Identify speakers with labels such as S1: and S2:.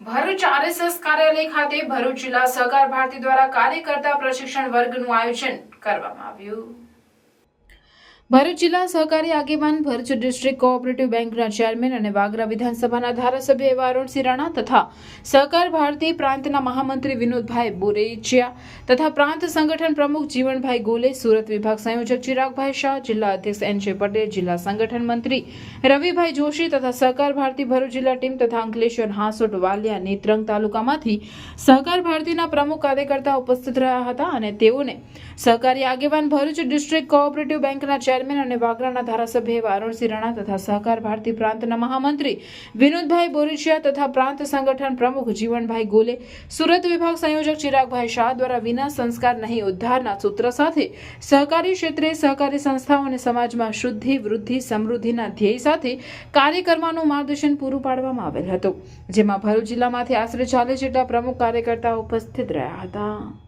S1: Bharuch RSS કાર્યાલય ખાતે ભરૂચ જિલ્લા સહકાર ભારતી દ્વારા કાર્યકર્તા પ્રશિક્ષણ વર્ગનું આયોજન કરવામાં આવ્યું। ભરૂચ જિલ્લા સહકારી આગેવાન, ભરૂચ ડિસ્ટ્રિક્ટ કોઓપરેટિવ બેંકના ચેરમેન અને વાગરા વિધાનસભાના ધારાસભ્ય એવા અરુણસિંહ રાણા તથા સહકાર ભારતી પ્રાંતના મહામંત્રી વિનોદભાઈ બોરેચિયા તથા પ્રાંત સંગઠન પ્રમુખ જીવણભાઈ ગોલે, સુરત વિભાગ સંયોજક ચિરાગભાઈ શાહ, જિલ્લા અધ્યક્ષ એન.જે. પટેલ, જિલ્લા સંગઠન મંત્રી રવિભાઈ જોશી તથા સહકાર ભારતી ભરૂચ જિલ્લા ટીમ તથા અંકલેશ્વર, હાંસોટ, વાલિયા, નેત્રંગ તાલુકામાંથી સહકાર ભારતીના પ્રમુખ કાર્યકર્તા ઉપસ્થિત રહ્યા હતા અને તેઓને સહકારી આગેવાન, ભરૂચ ડિસ્ટ્રિક્ટ કોઓપરેટિવ બેંકના ચેરમેન અને વાગરાના ધારાસભ્ય એવા અરુણસિંહ રાણા તથા સહકાર ભારતી પ્રાંતના મહામંત્રી વિનોદભાઈ બોરેચિયા તથા પ્રાંત સંગઠન પ્રમુખ જીવણભાઈ ગોલે, સુરત વિભાગ સંયોજક ચિરાગભાઈ શાહ દ્વારા વિના સંસ્કાર નહીં ઉદ્ધારના સૂત્ર સાથે સહકારી ક્ષેત્રે સહકારી સંસ્થાઓ અને સમાજમાં શુદ્ધિ, વૃદ્ધિ, સમૃદ્ધિના ધ્યેય સાથે કાર્ય કરવાનું માર્ગદર્શન પૂરું પાડવામાં આવેલ હતું, જેમાં ભરૂચ જિલ્લામાંથી આશરે 40 જેટલા પ્રમુખ કાર્યકર્તાઓ ઉપસ્થિત રહ્યા હતા।